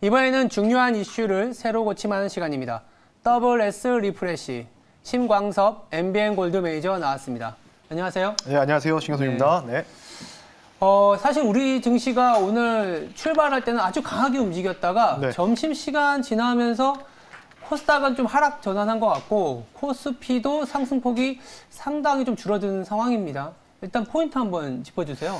이번에는 중요한 이슈를 새로 고침하는 시간입니다. 더블 S 리프레시, 심광섭 MBN 골드 매니저 나왔습니다. 안녕하세요. 네, 안녕하세요. 신경섭입니다. 네. 사실 우리 증시가 오늘 출발할 때는 아주 강하게 움직였다가 네. 점심시간 지나면서 코스닥은 좀 하락 전환한 것 같고 코스피도 상승폭이 상당히 좀 줄어드는 상황입니다. 일단 포인트 한번 짚어주세요.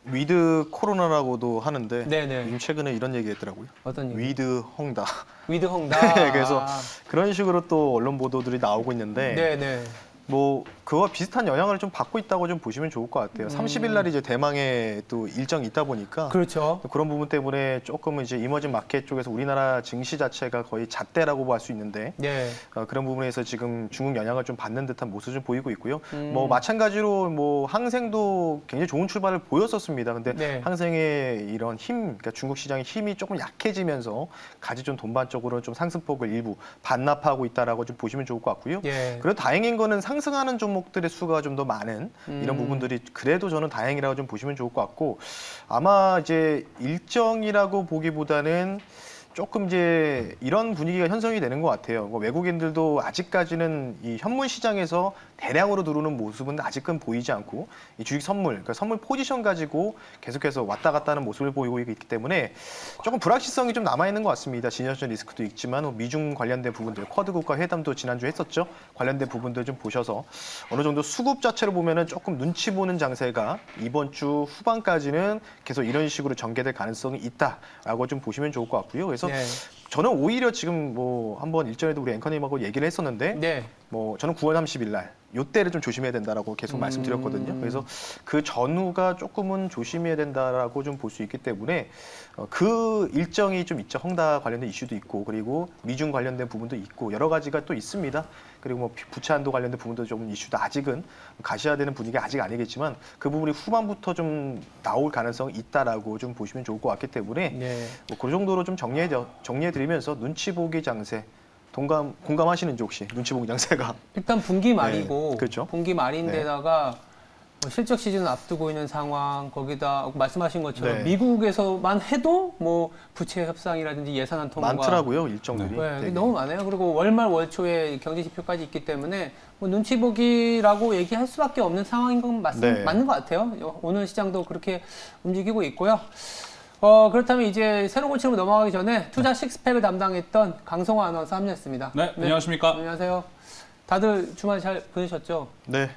위드 코로나라고도 하는데 네네. 요즘 최근에 이런 얘기 했더라고요. 어떤 얘기? 위드 헝다. 위드 헝다. 네, 그래서 그런 식으로 또 언론 보도들이 나오고 있는데 네네. 그와 비슷한 영향을 좀 받고 있다고 좀 보시면 좋을 것 같아요. 30일 날이 이제 대망의 또 일정이 있다 보니까 그렇죠. 그런 부분 때문에 조금 이제 이머징 마켓 쪽에서 우리나라 증시 자체가 거의 잣대라고 볼 수 있는데 네. 그런 부분에서 지금 중국 영향을 좀 받는 듯한 모습을 좀 보이고 있고요. 마찬가지로 항생도 굉장히 좋은 출발을 보였었습니다. 근데 네. 항생의 이런 그러니까 중국 시장의 힘이 조금 약해지면서 가지 좀 돈반적으로 좀 상승폭을 일부 반납하고 있다라고 좀 보시면 좋을 것 같고요. 예. 그래도 다행인 거는 상승하는 종목들의 수가 좀 더 많은 이런 부분들이 그래도 저는 다행이라고 좀 보시면 좋을 것 같고 아마 이제 일정이라고 보기보다는 조금 이제 이런 분위기가 형성이 되는 것 같아요. 외국인들도 아직까지는 이 현물 시장에서 대량으로 들어오는 모습은 아직은 보이지 않고 이 주식 선물, 그러니까 선물 포지션 가지고 계속해서 왔다 갔다 하는 모습을 보이고 있기 때문에 조금 불확실성이 좀 남아있는 것 같습니다. 진영전 리스크도 있지만 미중 관련된 부분들, 쿼드 국가 회담도 지난주에 했었죠. 관련된 부분들 좀 보셔서 어느 정도 수급 자체로 보면은 조금 눈치 보는 장세가 이번 주 후반까지는 계속 이런 식으로 전개될 가능성이 있다라고 좀 보시면 좋을 것 같고요. 그래서 네. 저는 오히려 지금 한번 일전에도 우리 앵커님하고 얘기를 했었는데 네. 저는 9월 30일 날 요때를 좀 조심해야 된다라고 계속 말씀드렸거든요. 그래서 그 전후가 조금은 조심해야 된다라고 좀 볼 수 있기 때문에 그 일정이 좀 있죠. 헝다 관련된 이슈도 있고 그리고 미중 관련된 부분도 있고 여러 가지가 또 있습니다. 그리고 부채 한도 관련된 부분도 좀 이슈도 아직은 가셔야 되는 분위기가 아직 아니겠지만 그 부분이 후반부터 좀 나올 가능성이 있다라고 좀 보시면 좋을 것 같기 때문에 네. 그 정도로 좀 정리해드리면서 눈치 보기 장세 공감하시는지 혹시 눈치 보기 장세가 일단 분기 말이고 네, 그렇죠. 분기 말인데다가 실적 시즌을 앞두고 있는 상황 거기다 말씀하신 것처럼 네. 미국에서만 해도 부채 협상이라든지 예산안 통과 많더라고요 일정들이. 네, 너무 많아요. 그리고 월말 월초에 경제 지표까지 있기 때문에 눈치 보기라고 얘기할 수밖에 없는 상황인 건 맞는 것 같아요. 오늘 시장도 그렇게 움직이고 있고요. 그렇다면 이제 새로 고침으로 넘어가기 전에 투자 식스팩을 담당했던 강성화 아나운서 합류했습니다. 네, 안녕하십니까. 안녕하세요. 다들 주말 잘 보내셨죠? 네,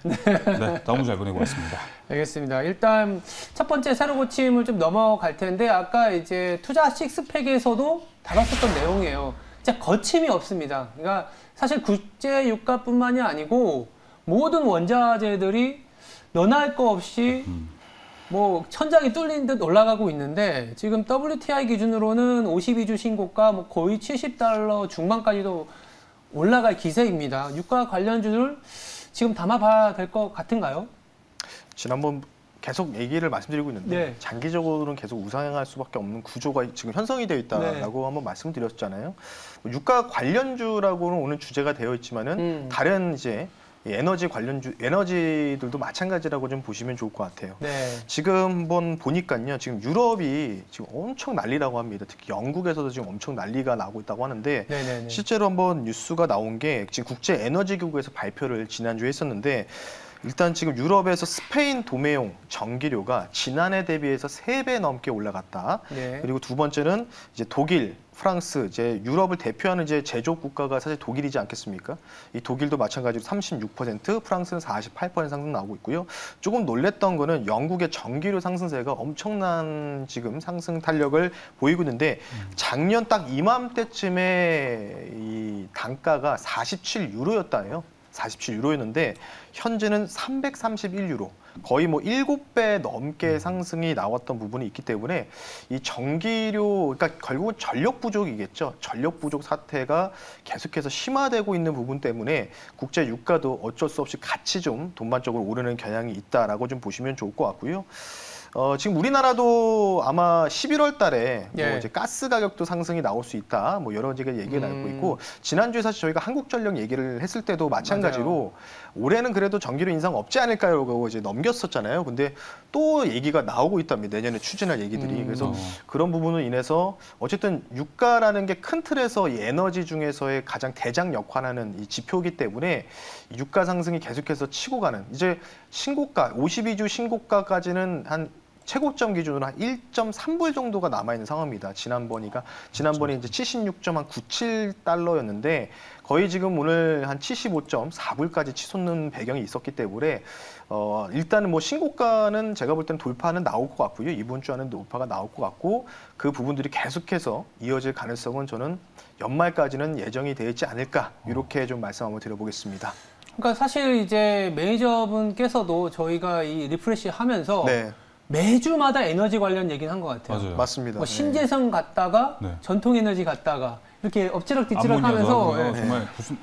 너무 잘 보내고 왔습니다. 알겠습니다. 일단 첫 번째 새로 고침을 좀 넘어갈 텐데 아까 이제 투자 식스팩에서도 다뤘었던 내용이에요. 진짜 거침이 없습니다. 그러니까 사실 국제 유가뿐만이 아니고 모든 원자재들이 너나 할 거 없이 천장이 뚫린 듯 올라가고 있는데 지금 WTI 기준으로는 52주 신고가 거의 $70 중반까지도 올라갈 기세입니다. 유가 관련주를 지금 담아봐야 될 것 같은가요? 지난번 계속 얘기를 말씀드리고 있는데 장기적으로는 계속 우상향할 수밖에 없는 구조가 지금 형성이 되어 있다라고 한번 말씀드렸잖아요. 유가 관련주라고는 오늘 주제가 되어 있지만은 다른 이제 에너지 관련주, 에너지들도 마찬가지라고 좀 보시면 좋을 것 같아요. 네. 지금 한번 보니까요. 지금 유럽이 지금 엄청 난리라고 합니다. 특히 영국에서도 지금 엄청 난리가 나고 있다고 하는데 실제로 한번 뉴스가 나온 게 지금 국제 에너지 기구에서 발표를 지난주에 했었는데 일단 지금 유럽에서 스페인 도매용 전기료가 지난해 대비해서 3배 넘게 올라갔다. 그리고 두 번째는 이제 독일, 프랑스, 이제 유럽을 대표하는 이제 제조업 국가가 사실 독일이지 않겠습니까? 이 독일도 마찬가지로 36%, 프랑스는 48% 상승 나오고 있고요. 조금 놀랬던 거는 영국의 전기료 상승세가 엄청난 지금 상승 탄력을 보이고 있는데 작년 딱 이맘때쯤에 이 단가가 47유로였다예요. 47유로였는데 현재는 331유로. 거의 7배 넘게 상승이 나왔던 부분이 있기 때문에 이 전기료, 그러니까 결국은 전력 부족이겠죠. 전력 부족 사태가 계속해서 심화되고 있는 부분 때문에 국제 유가도 어쩔 수 없이 같이 좀 돈반적으로 오르는 경향이 있다라고 좀 보시면 좋을 것 같고요. 지금 우리나라도 아마 11월 달에 예. 뭐 이제 가스 가격도 상승이 나올 수 있다. 뭐 여러 가지가 얘기가 나오고 있고 지난주에 사실 저희가 한국전력 얘기를 했을 때도 마찬가지로 맞아요. 올해는 그래도 전기료 인상 없지 않을까요?라고 이제 넘겼었잖아요. 근데 또 얘기가 나오고 있답니다. 내년에 추진할 얘기들이. 그래서 그런 부분으로 인해서 어쨌든 유가라는 게 큰 틀에서 이 에너지 중에서의 가장 대장 역할하는 이 지표이기 때문에 유가 상승이 계속해서 치고 가는 이제 신고가 52주 신고가까지는 한 최고점 기준으로 한 1.3불 정도가 남아있는 상황입니다. 지난번에 이제 76.97달러였는데 거의 지금 오늘 한 75.4불까지 치솟는 배경이 있었기 때문에 일단은 뭐 신고가는 제가 볼 때는 돌파는 나올 것 같고요. 이번 주 안에 돌파가 나올 것 같고 그 부분들이 계속해서 이어질 가능성은 저는 연말까지는 예정이 되어 있지 않을까 이렇게 좀 말씀 한번 드려보겠습니다. 그러니까 사실 이제 매니저분께서도 저희가 이 리프레시 하면서 네. 매주마다 에너지 관련 얘기는 한 것 같아요. 맞아요. 맞습니다. 뭐 신재생 갔다가 네. 전통에너지 갔다가 이렇게 엎치락뒤치락 하면서 네. 정말 무슨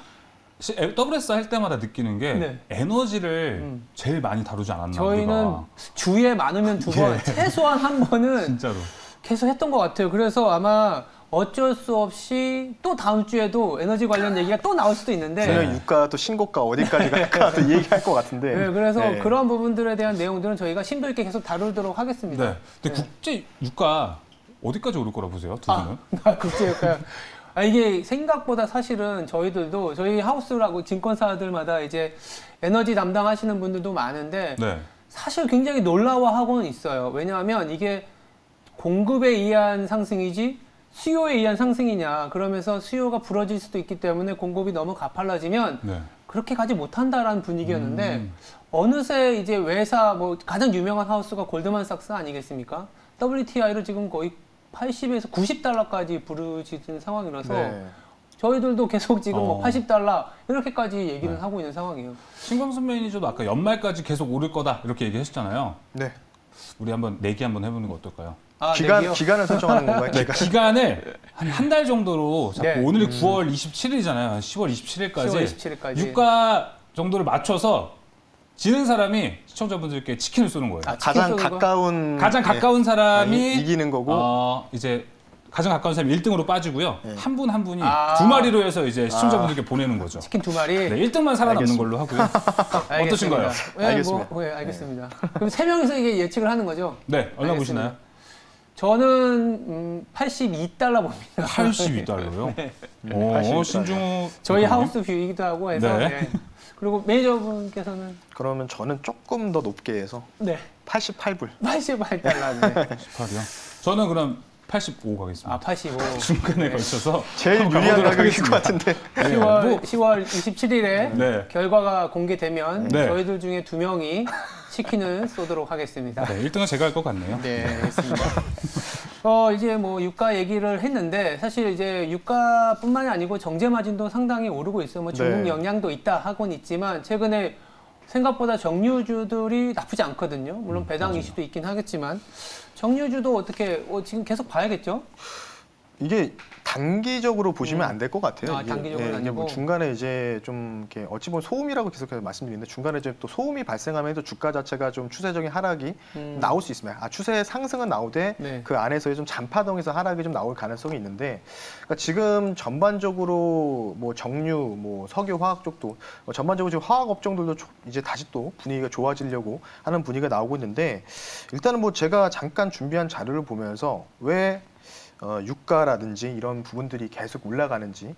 WS 할 때마다 느끼는 게 네. 에너지를 제일 많이 다루지 않았나 저희는 우리가. 주에 많으면 2번, 최소한 한 번은 진짜로 계속 했던 것 같아요. 그래서 아마 어쩔 수 없이 또 다음 주에도 에너지 관련 얘기가 또 나올 수도 있는데 분명 유가 또 신고가 어디까지 갈까 또 얘기할 것 같은데. 네, 그래서 그런 부분들에 대한 내용들은 저희가 심도 있게 계속 다루도록 하겠습니다. 네. 근데 국제 유가 어디까지 오를 거라 보세요, 두 분은? 국제 유가. 이게 생각보다 사실은 저희들도 저희 하우스라고 증권사들마다 이제 에너지 담당하시는 분들도 많은데 네. 사실 굉장히 놀라워하고는 있어요. 왜냐하면 이게 공급에 의한 상승이지 수요에 의한 상승이냐 그러면서 수요가 부러질 수도 있기 때문에 공급이 너무 가팔라지면 네. 그렇게 가지 못한다라는 분위기였는데 어느새 이제 외사 뭐 가장 유명한 하우스가 골드만삭스 아니겠습니까? WTI를 지금 거의 80에서 90달러까지 부르짖은 상황이라서 저희들도 계속 지금 뭐 80달러 이렇게까지 얘기는 하고 있는 상황이에요. 신광순 매니저도 아까 연말까지 계속 오를 거다 이렇게 얘기하셨잖아요. 네. 우리 한번 내기 한번 해보는 거 어떨까요? 기간을 설정하는 건가요? 네, 기간을 한 달 정도로 잡고 네. 오늘이 9월 27일이잖아요. 10월 27일까지 10월 27일까지 유가 정도를 맞춰서 지는 사람이 시청자분들께 치킨을 쏘는 거예요. 가장 가까운 사람이 이기는 거고 이제 가장 가까운 사람이 1등으로 빠지고요. 한 분 한 분이 아. 2마리로 해서 이제 시청자분들께 보내는 거죠. 치킨 2마리. 네, 1등만 살아남는 걸로 하고요. 어떠신가요? 알겠습니다. 알겠습니다. 그럼 3명이서 이게 예측을 하는 거죠? 네, 얼마 알겠습니다. 보시나요? 저는 82달러 봅니다. 82달러요? 네. 신중호 저희 하우스 뷰이기도 하고 해서 네. 네. 그리고 매니저분께서는 그러면 저는 조금 더 높게 해서 네. 88불. 88달러. 네. 18이요? 저는 그럼 85 가겠습니다. 아, 85. 중간에 걸쳐서 제일 유리한 가격일 것 같은데. 10월 27일에 네. 결과가 공개되면 네. 저희들 중에 2명이 치킨을 쏘도록 하겠습니다. 네, 1등은 제가 할 것 같네요. 네, 알겠습니다. 이제 뭐 유가 얘기를 했는데 사실 이제 유가뿐만이 아니고 정제 마진도 상당히 오르고 있어요. 뭐 중국 영향도 있다 하고는 있지만 최근에 생각보다 정유주들이 나쁘지 않거든요. 물론 배당 이슈도 있긴 하겠지만 정유주도 어떻게 지금 계속 봐야겠죠? 이게 단기적으로 보시면 안 될 것 같아요. 단기적으로는 이게 뭐 아니고. 중간에 이제 좀 이렇게 어찌 보면 소음이라고 계속해서 말씀드리는데 중간에 이제 또 소음이 발생하면서 주가 자체가 좀 추세적인 하락이 나올 수 있습니다. 추세 상승은 나오되 네. 그 안에서의 좀 잔파동에서 하락이 좀 나올 가능성이 있는데 그러니까 지금 전반적으로 뭐 정유, 뭐 석유, 화학 쪽도 전반적으로 지금 화학 업종들도 이제 다시 또 분위기가 좋아지려고 하는 분위기가 나오고 있는데 일단은 뭐 제가 잠깐 준비한 자료를 보면서 왜 유가라든지 이런 부분들이 계속 올라가는지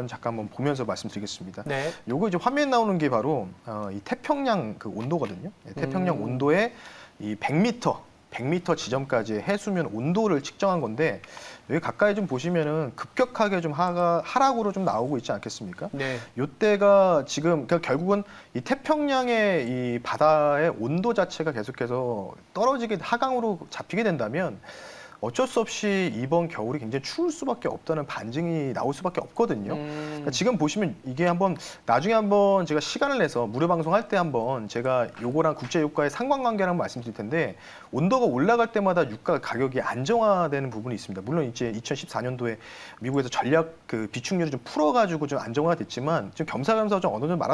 잠깐 보면서 말씀드리겠습니다. 네. 요거 이제 화면에 나오는 게 바로 이 태평양 그 온도거든요. 태평양 온도의 이 100m 지점까지 해수면 온도를 측정한 건데 여기 가까이 좀 보시면은 급격하게 좀 하락으로 좀 나오고 있지 않겠습니까? 네. 요때가 지금 그러니까 결국은 이 태평양의 이 바다의 온도 자체가 계속해서 떨어지게 하강으로 잡히게 된다면 어쩔 수 없이 이번 겨울이 굉장히 추울 수밖에 없다는 반증이 나올 수밖에 없거든요. 그러니까 지금 보시면 이게 나중에 한번 제가 시간을 내서 무료 방송할 때 한번 제가 요거랑 국제 유가의 상관관계를 한번 말씀드릴 텐데 온도가 올라갈 때마다 유가 가격이 안정화되는 부분이 있습니다. 물론 이제 2014년도에 미국에서 전략 그 비축률을 좀 풀어가지고 좀 안정화가 됐지만 지금 겸사겸사 좀 어느 정도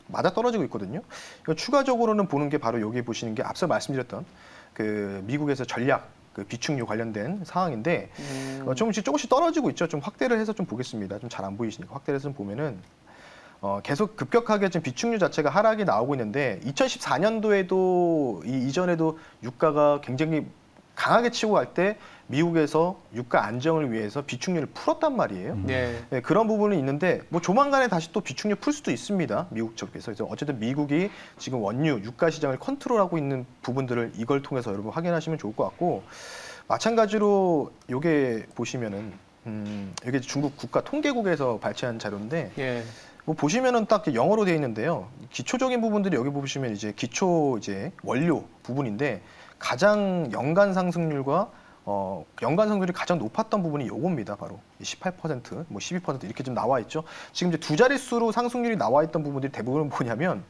맞아떨어지고 있거든요. 그러니까 추가적으로는 보는 게 바로 여기 보시는 게 앞서 말씀드렸던 그 미국에서 전략 그 비축유 관련된 상황인데 조금씩 떨어지고 있죠. 좀 확대를 해서 좀 보겠습니다. 좀 잘 안 보이시니까 확대를 해서 좀 보면은 계속 급격하게 지금 비축유 자체가 하락이 나오고 있는데 2014년도에도 이전에도 유가가 굉장히 강하게 치고 갈 때 미국에서 유가 안정을 위해서 비축유를 풀었단 말이에요. 네, 그런 부분이 있는데 뭐 조만간에 다시 또 비축유 풀 수도 있습니다. 미국 쪽에서. 그래서 어쨌든 미국이 지금 원유 유가 시장을 컨트롤하고 있는 부분들을 이걸 통해서 여러분 확인하시면 좋을 것 같고 마찬가지로 요게 보시면은 이게 중국 국가 통계국에서 발췌한 자료인데 뭐 보시면은 딱 영어로 되어 있는데요. 기초적인 부분들이 여기 보시면 이제 기초 이제 원료 부분인데 가장 연간 상승률과 연간 상승률이 가장 높았던 부분이 요겁니다. 바로 18%, 뭐 12% 이렇게 좀 나와 있죠. 지금 이제 두 자릿수로 상승률이 나와 있던 부분들이 대부분 뭐냐면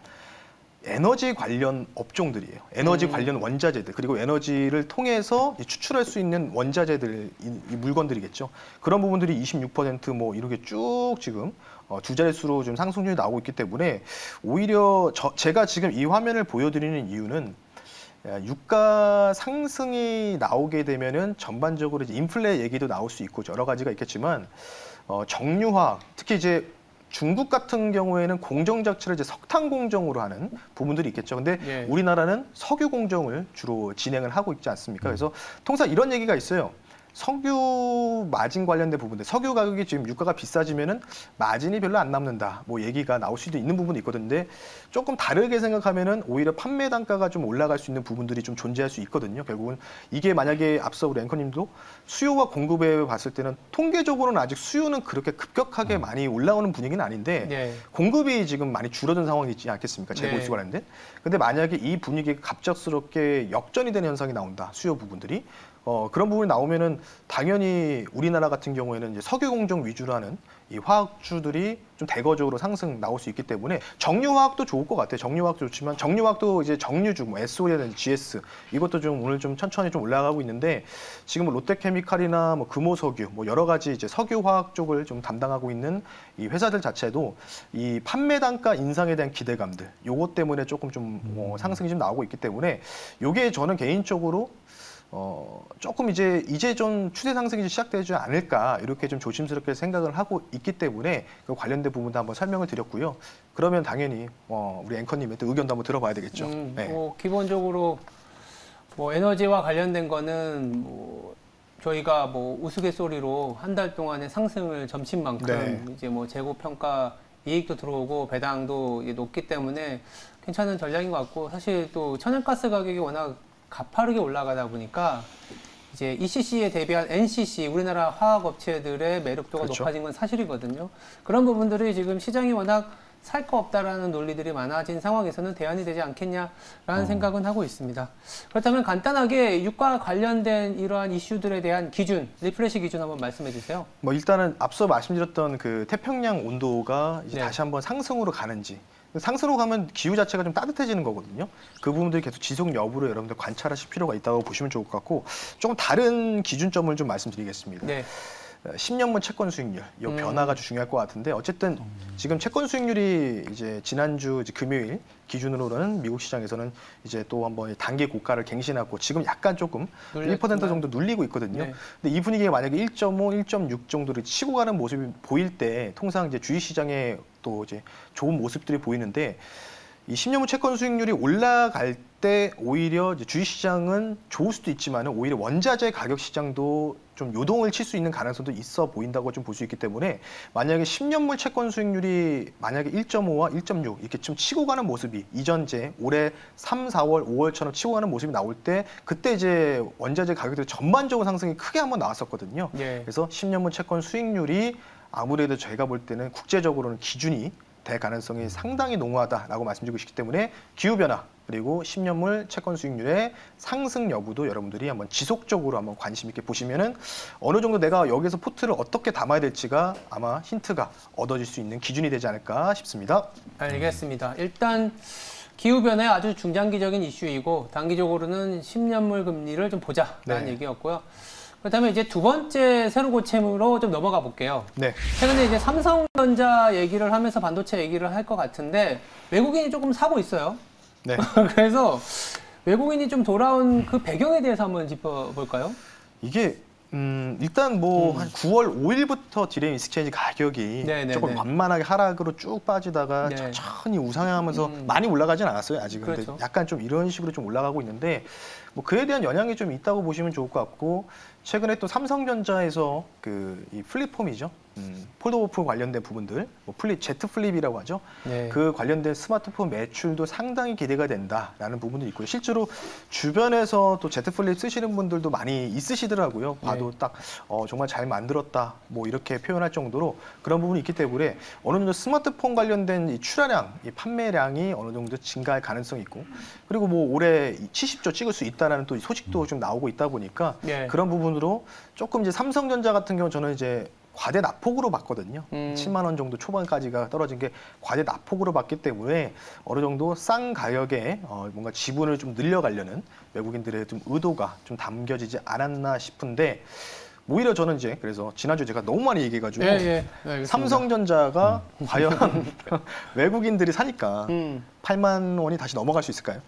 에너지 관련 업종들이에요. 에너지 관련 원자재들 그리고 에너지를 통해서 추출할 수 있는 원자재들 이 물건들이겠죠. 그런 부분들이 26%뭐 이렇게 쭉 지금 두 자릿수로 좀 상승률이 나오고 있기 때문에 오히려 제가 지금 이 화면을 보여드리는 이유는 유가 상승이 나오게 되면은 전반적으로 이제 인플레 얘기도 나올 수 있고 여러 가지가 있겠지만 정유화학 특히 이제 중국 같은 경우에는 공정 자체를 이제 석탄 공정으로 하는 부분들이 있겠죠. 근데 우리나라는 석유 공정을 주로 진행을 하고 있지 않습니까? 그래서 통상 이런 얘기가 있어요. 석유 마진 관련된 부분들, 석유 가격이 지금 유가가 비싸지면은 마진이 별로 안 남는다. 뭐 얘기가 나올 수도 있는 부분이 있거든요. 근데 조금 다르게 생각하면은 오히려 판매 단가가 좀 올라갈 수 있는 부분들이 좀 존재할 수 있거든요. 결국은 이게 만약에 앞서 우리 앵커님도 수요와 공급에 봤을 때는 통계적으로는 아직 수요는 그렇게 급격하게 많이 올라오는 분위기는 아닌데 공급이 지금 많이 줄어든 상황이지 않겠습니까? 재고수 관련된. 근데 만약에 이 분위기가 갑작스럽게 역전이 되는 현상이 나온다. 수요 부분들이. 그런 부분이 나오면은 당연히 우리나라 같은 경우에는 이제 석유 공정 위주로 하는 이 화학주들이 좀 대거적으로 상승 나올 수 있기 때문에 정유화학도 좋을 것 같아요. 정유화학도 좋지만 정유화학도 이제 정유주, 뭐 SO라든지 GS 이것도 좀 오늘 좀 천천히 좀 올라가고 있는데 지금 롯데케미칼이나 뭐 금호석유, 뭐 여러 가지 이제 석유화학 쪽을 좀 담당하고 있는 이 회사들 자체도 이 판매 단가 인상에 대한 기대감들, 요것 때문에 조금 좀 상승이 좀 나오고 있기 때문에 요게 저는 개인적으로 조금 이제 좀 추세 상승이 시작되지 않을까 이렇게 좀 조심스럽게 생각을 하고 있기 때문에 그 관련된 부분도 한번 설명을 드렸고요. 그러면 당연히 우리 앵커님의 또 의견도 한번 들어봐야 되겠죠. 뭐 기본적으로 뭐 에너지와 관련된 거는 뭐 저희가 뭐 우스갯소리로 한 달 동안의 상승을 점친 만큼 이제 뭐 재고 평가 이익도 들어오고 배당도 이제 높기 때문에 괜찮은 전략인 것 같고 사실 또 천연가스 가격이 워낙 가파르게 올라가다 보니까 이제 ECC에 대비한 NCC 우리나라 화학업체들의 매력도가 높아진 건 사실이거든요. 그런 부분들이 지금 시장이 워낙 살 거 없다라는 논리들이 많아진 상황에서는 대안이 되지 않겠냐라는 생각은 하고 있습니다. 그렇다면 간단하게 유가 관련된 이러한 이슈들에 대한 기준, 리프레시 기준 한번 말씀해 주세요. 뭐 일단은 앞서 말씀드렸던 그 태평양 온도가 이제 다시 한번 상승으로 가는지 상승으로 가면 기후 자체가 좀 따뜻해지는 거거든요. 그 부분들이 계속 지속 여부를 여러분들 관찰하실 필요가 있다고 보시면 좋을 것 같고 조금 다른 기준점을 좀 말씀드리겠습니다. 10년물 채권 수익률, 이 변화가 아주 중요할 것 같은데 어쨌든 지금 채권 수익률이 이제 지난주 이제 금요일 기준으로는 미국 시장에서는 이제 또 한번 단기 고가를 갱신하고 지금 약간 조금 1% 정도 눌리고 있거든요. 근데 이 분위기가 만약에 1.5, 1.6 정도를 치고 가는 모습이 보일 때 통상 이제 주식 시장에 또 이제 좋은 모습들이 보이는데 이 10년물 채권 수익률이 올라갈 때 오히려 이제 주식시장은 좋을 수도 있지만 오히려 원자재 가격 시장도 좀 요동을 칠 수 있는 가능성도 있어 보인다고 좀 볼 수 있기 때문에 만약에 10년물 채권 수익률이 만약에 1.5와 1.6 이렇게 좀 치고 가는 모습이 이전제 올해 3, 4월, 5월처럼 치고 가는 모습이 나올 때 그때 이제 원자재 가격들이 전반적으로 상승이 크게 한번 나왔었거든요. 그래서 10년물 채권 수익률이 아무래도 저희가 볼 때는 국제적으로는 기준이 될 가능성이 상당히 농후하다라고 말씀드리고 싶기 때문에 기후변화 그리고 10년물 채권 수익률의 상승 여부도 여러분들이 한번 지속적으로 한번 관심 있게 보시면은 어느 정도 내가 여기서 포트를 어떻게 담아야 될지가 아마 힌트가 얻어질 수 있는 기준이 되지 않을까 싶습니다. 알겠습니다. 일단 기후변화의 아주 중장기적인 이슈이고 단기적으로는 10년물 금리를 좀 보자라는 얘기였고요. 그렇다면 이제 두 번째 새로 고침으로 좀 넘어가 볼게요. 최근에 이제 삼성전자 얘기를 하면서 반도체 얘기를 할 것 같은데 외국인이 조금 사고 있어요. 그래서 외국인이 좀 돌아온 그 배경에 대해서 한번 짚어볼까요? 이게 일단 뭐 한 9월 5일부터 디레임 익스체인지 가격이 조금 완만하게 하락으로 쭉 빠지다가 천천히 우상향하면서 많이 올라가진 않았어요. 아직은. 그렇죠. 근데 약간 좀 이런 식으로 좀 올라가고 있는데 뭐 그에 대한 영향이 좀 있다고 보시면 좋을 것 같고 최근에 또 삼성전자에서 이 플립폼이죠. 폴더오프 관련된 부분들, 뭐 제트 플립이라고 하죠. 네. 그 관련된 스마트폰 매출도 상당히 기대가 된다라는 부분도 있고요. 실제로 주변에서 또 제트 플립 쓰시는 분들도 많이 있으시더라고요. 봐도 딱 정말 잘 만들었다, 뭐 이렇게 표현할 정도로 그런 부분이 있기 때문에 어느 정도 스마트폰 관련된 이 출하량, 이 판매량이 어느 정도 증가할 가능성이 있고 그리고 뭐 올해 70조 찍을 수 있다라는 또 소식도 좀 나오고 있다 보니까 그런 부분으로 조금 이제 삼성전자 같은 경우 저는 이제 과대 낙폭으로 봤거든요. 7만 원 정도 초반까지가 떨어진 게 과대 낙폭으로 봤기 때문에 어느 정도 싼 가격에 뭔가 지분을 좀 늘려가려는 외국인들의 좀 의도가 좀 담겨지지 않았나 싶은데 오히려 저는 이제 그래서 지난주 제가 너무 많이 얘기해가지고 삼성전자가 과연 외국인들이 사니까 8만 원이 다시 넘어갈 수 있을까요?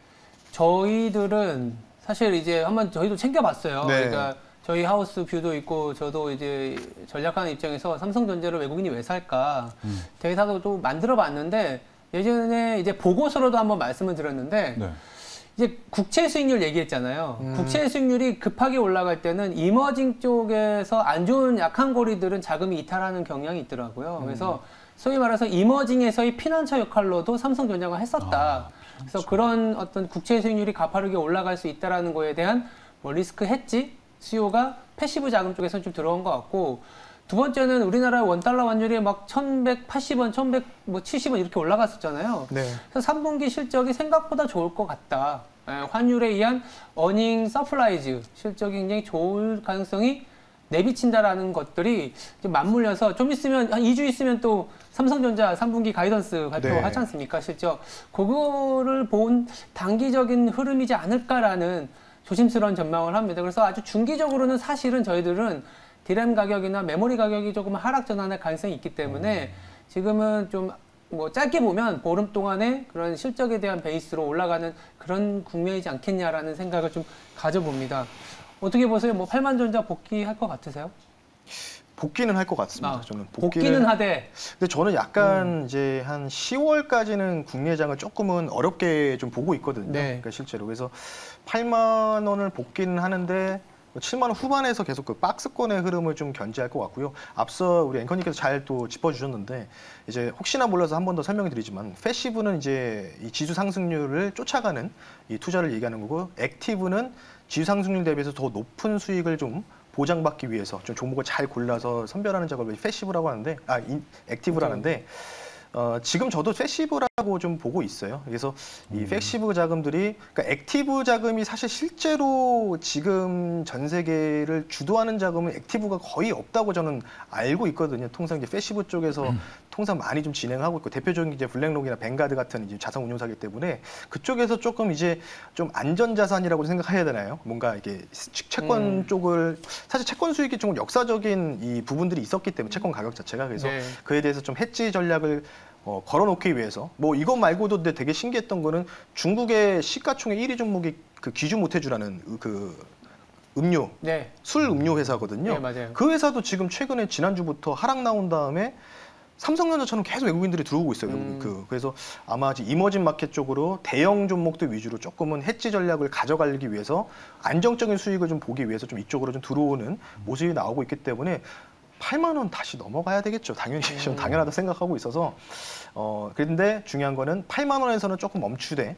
저희들은 사실 이제 한번 저희도 챙겨봤어요. 그러니까 저희 하우스 뷰도 있고 저도 이제 전략하는 입장에서 삼성전자를 외국인이 왜 살까 대사도 또 만들어봤는데 예전에 이제 보고서로도 한번 말씀을 드렸는데 이제 국채 수익률 얘기했잖아요. 국채 수익률이 급하게 올라갈 때는 이머징 쪽에서 안 좋은 약한 고리들은 자금이 이탈하는 경향이 있더라고요. 그래서 소위 말해서 이머징에서의 피난처 역할로도 삼성전자가 했었다. 그래서 그런 어떤 국채 수익률이 가파르게 올라갈 수 있다는 거에 대한 뭐 리스크 헤지 수요가 패시브 자금 쪽에서 좀 들어온 것 같고 두 번째는 우리나라 원달러 환율이 막 1180원, 1170원 이렇게 올라갔었잖아요. 그래서 3분기 실적이 생각보다 좋을 것 같다. 환율에 의한 어닝 서플라이즈 실적이 굉장히 좋을 가능성이 내비친다라는 것들이 좀 맞물려서 좀 있으면 한 2주 있으면 또 삼성전자 3분기 가이던스 발표하지 않습니까? 실적. 그거를 본 단기적인 흐름이지 않을까라는 조심스러운 전망을 합니다. 그래서 아주 중기적으로는 사실은 저희들은 디램 가격이나 메모리 가격이 조금 하락 전환할 가능성이 있기 때문에 지금은 좀 뭐 짧게 보면 보름 동안에 그런 실적에 대한 베이스로 올라가는 그런 국면이지 않겠냐라는 생각을 좀 가져봅니다. 어떻게 보세요? 뭐 8만 전자 복귀할 것 같으세요? 복귀는 할 것 같습니다. 저는 복귀는 하되. 근데 저는 약간 이제 한 10월까지는 국내장을 조금은 어렵게 좀 보고 있거든요. 그러니까 실제로 그래서 8만 원을 복귀는 하는데 7만 원 후반에서 계속 그 박스권의 흐름을 좀 견지할 것 같고요. 앞서 우리 앵커님께서 잘 또 짚어주셨는데 이제 혹시나 몰라서 한 번 더 설명을 드리지만 패시브는 이제 이 지수 상승률을 쫓아가는 이 투자를 얘기하는 거고 액티브는 지수 상승률 대비해서 더 높은 수익을 좀 보장받기 위해서 좀 종목을 잘 골라서 선별하는 작업을 패시브라고 하는데 액티브라는데 지금 저도 패시브라고 좀 보고 있어요. 그래서 이 패시브 자금들이 그러니까 액티브 자금이 사실 실제로 지금 전 세계를 주도하는 자금은 액티브가 거의 없다고 저는 알고 있거든요. 통상 이제 패시브 쪽에서 통상 많이 좀 진행하고 있고 대표적인 이제 블랙록이나 뱅가드 같은 이제 자산 운용사기 때문에 그쪽에서 조금 이제 좀 안전자산이라고 생각해야 되나요? 뭔가 이게 채권 쪽을 사실 채권 수익이 좀 역사적인 이 부분들이 있었기 때문에 채권 가격 자체가 그래서 그에 대해서 좀 해지 전략을 걸어놓기 위해서 뭐 이것 말고도 되게 신기했던 거는 중국의 시가총액 1위 종목이 그 기준 못해주라는 그 음료, 술 음료 회사거든요. 맞아요. 그 회사도 지금 최근에 지난주부터 하락 나온 다음에 삼성전자처럼 계속 외국인들이 들어오고 있어요. 그래서 아마 이머징 마켓 쪽으로 대형 종목들 위주로 조금은 해지 전략을 가져가기 위해서 안정적인 수익을 좀 보기 위해서 좀 이쪽으로 좀 들어오는 모습이 나오고 있기 때문에 8만 원 다시 넘어가야 되겠죠. 당연히 좀 당연하다 생각하고 있어서 그런데 중요한 거는 8만 원에서는 조금 멈추되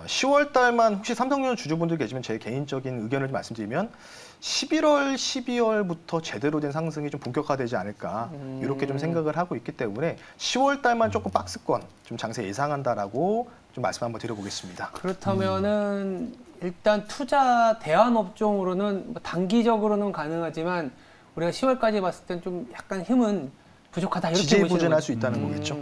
10월 달만 혹시 삼성전자 주주분들 계시면 제 개인적인 의견을 좀 말씀드리면 11월, 12월부터 제대로 된 상승이 좀 본격화되지 않을까 이렇게 좀 생각을 하고 있기 때문에 10월 달만 조금 박스권 좀 장세 예상한다라고 좀 말씀 한번 드려보겠습니다. 그렇다면은 일단 투자 대안 업종으로는 뭐 단기적으로는 가능하지만 우리가 10월까지 봤을 땐 좀 약간 힘은 부족하다 이렇게 지지부진할 수 있다는 거겠죠.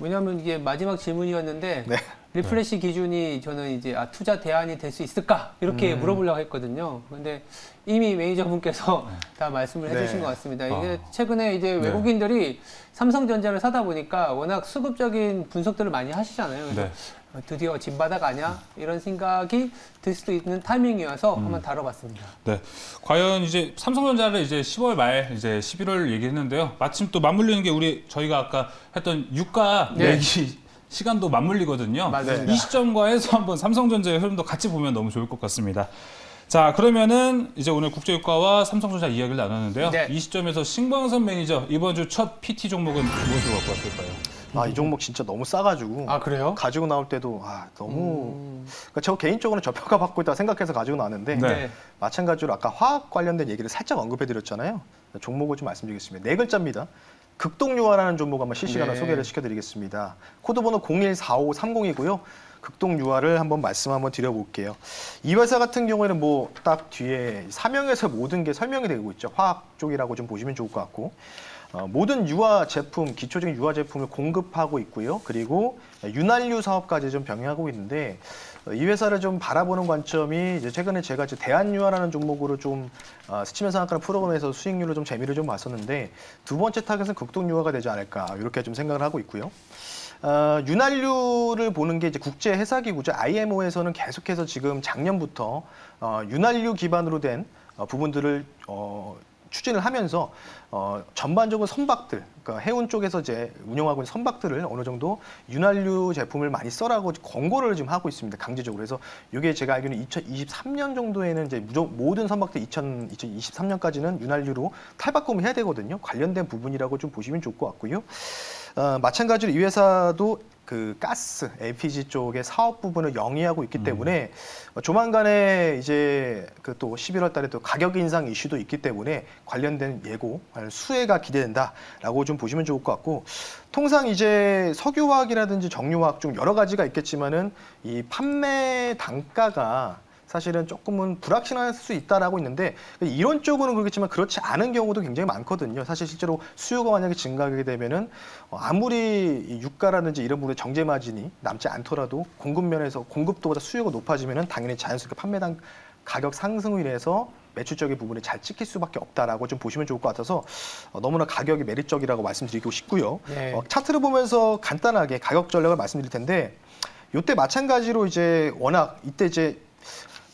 왜냐하면 이게 마지막 질문이었는데 리프레시 기준이 저는 이제 투자 대안이 될 수 있을까 이렇게 물어보려고 했거든요. 근데 이미 매니저분께서 다 말씀을 해주신 것 같습니다. 이게 최근에 이제 외국인들이 삼성전자를 사다 보니까 워낙 수급적인 분석들을 많이 하시잖아요. 그래서 드디어 진바닥 아냐 이런 생각이 들 수도 있는 타이밍이어서 한번 다뤄봤습니다. 네, 과연 이제 삼성전자를 이제 10월 말 이제 11월 얘기했는데요. 마침 또 맞물리는 게 저희가 아까 했던 유가 내기 시간도 맞물리거든요. 맞습니다. 이 시점과 해서 한번 삼성전자의 흐름도 같이 보면 너무 좋을 것 같습니다. 자, 그러면은 이제 오늘 국제유가와 삼성전자 이야기를 나눴는데요. 이 시점에서 신광선 매니저 이번 주 첫 PT 종목은 무엇으로 갖고 왔을까요? 이 종목 진짜 너무 싸가지고. 그래요? 가지고 나올 때도 너무. 그러니까 저 개인적으로는 저평가 받고 있다 생각해서 가지고 나왔는데 마찬가지로 아까 화학 관련된 얘기를 살짝 언급해드렸잖아요. 종목을 좀 말씀드리겠습니다. 네 글자입니다. 극동유화라는 종목 한번 실시간으로 소개를 시켜드리겠습니다. 코드번호 014530이고요. 극동유화를 한번 말씀 한번 드려볼게요. 이 회사 같은 경우에는 뭐 딱 뒤에 사명에서 모든 게 설명이 되고 있죠. 화학 쪽이라고 좀 보시면 좋을 것 같고. 모든 유화 제품, 기초적인 유화 제품을 공급하고 있고요. 그리고 윤활유 사업까지 좀 병행하고 있는데 이 회사를 좀 바라보는 관점이 이제 최근에 제가 이제 대한유화라는 종목으로 좀 스치면서 상한가는 프로그램에서 수익률을 좀 재미를 좀 봤었는데 두 번째 타겟은 극동유화가 되지 않을까 이렇게 좀 생각을 하고 있고요. 윤활유를 보는 게 이제 국제 회사기구죠. IMO에서는 계속해서 지금 작년부터 윤활유 기반으로 된 부분들을 추진을 하면서 전반적으로 선박들, 그러니까 해운 쪽에서 이제 운영하고 있는 선박들을 어느 정도 윤활유 제품을 많이 써라고 권고를 지금 하고 있습니다. 강제적으로. 그래서 이게 제가 알기로는 2023년 정도에는 이제 모든 선박들 2023년까지는 윤활유로 탈바꿈을 해야 되거든요. 관련된 부분이라고 좀 보시면 좋을 것 같고요. 마찬가지로 이 회사도 그 가스, LPG 쪽의 사업 부분을 영위하고 있기 때문에 조만간에 이제 그 또 11월 달에 또 가격 인상 이슈도 있기 때문에 관련된 예고, 수혜가 기대된다라고 좀 보시면 좋을 것 같고 통상 이제 석유화학이라든지 정유화학 좀 여러 가지가 있겠지만은 이 판매 단가가 사실은 조금은 불확실할 수 있다라고 있는데 이런 쪽으로는 그렇겠지만 그렇지 않은 경우도 굉장히 많거든요. 사실 실제로 수요가 만약에 증가하게 되면은 아무리 유가라든지 이런 부분에 정제 마진이 남지 않더라도 공급 면에서 공급도보다 수요가 높아지면은 당연히 자연스럽게 판매당 가격 상승으로 인해서 매출적인 부분이 잘 찍힐 수밖에 없다라고 좀 보시면 좋을 것 같아서 너무나 가격이 매력적이라고 말씀드리고 싶고요. 차트를 보면서 간단하게 가격 전략을 말씀드릴 텐데 이때 마찬가지로 이제 워낙 이때 이제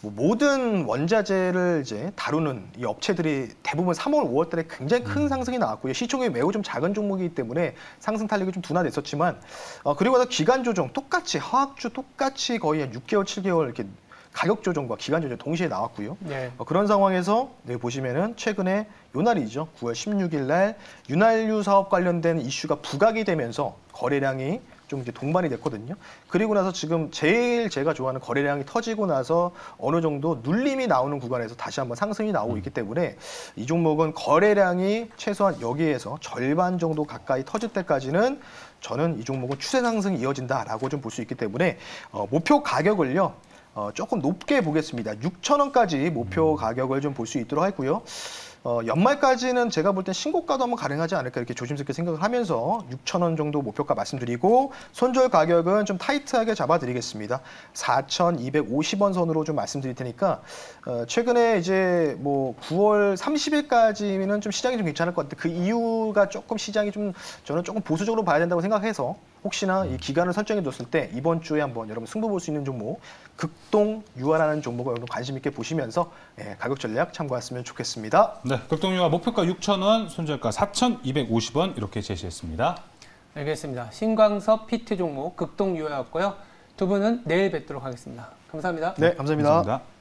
모든 원자재를 이제 다루는 이 업체들이 대부분 3월, 5월 달에 굉장히 큰 상승이 나왔고요. 시총이 매우 좀 작은 종목이기 때문에 상승 탄력이 좀 둔화됐었지만 그리고 나서 기간 조정 똑같이 화학주 똑같이 거의 한 6개월, 7개월 이렇게 가격 조정과 기간 조정 동시에 나왔고요. 그런 상황에서 여기 보시면은 최근에 요 날이죠. 9월 16일 날 윤활유 사업 관련된 이슈가 부각이 되면서 거래량이 좀 이제 동반이 됐거든요. 그리고 나서 지금 제일 제가 좋아하는 거래량이 터지고 나서 어느 정도 눌림이 나오는 구간에서 다시 한번 상승이 나오고 있기 때문에 이 종목은 거래량이 최소한 여기에서 절반 정도 가까이 터질 때까지는 저는 이 종목은 추세 상승이 이어진다라고 좀 볼 수 있기 때문에 목표 가격을요. 조금 높게 보겠습니다. 6,000원까지 목표 가격을 좀 볼 수 있도록 하고요. 연말까지는 제가 볼 땐 신고가도 한번 가능하지 않을까 이렇게 조심스럽게 생각을 하면서 6,000원 정도 목표가 말씀드리고 손절 가격은 좀 타이트하게 잡아드리겠습니다. 4,250원 선으로 좀 말씀드릴 테니까 최근에 이제 뭐 9월 30일까지는 좀 시장이 좀 괜찮을 것 같은데 그 이유가 조금 시장이 좀 저는 조금 보수적으로 봐야 된다고 생각해서 혹시나 이 기간을 설정해 뒀을 때 이번 주에 한번 여러분 승부 볼 수 있는 종목 극동유화라는 종목을 여러분 관심 있게 보시면서 가격 전략 참고하시면 좋겠습니다. 네, 극동유화 목표가 6,000원, 손절가 4,250원 이렇게 제시했습니다. 알겠습니다. 신광섭 PT 종목 극동유화였고요. 두 분은 내일 뵙도록 하겠습니다. 감사합니다. 네, 감사합니다. 감사합니다.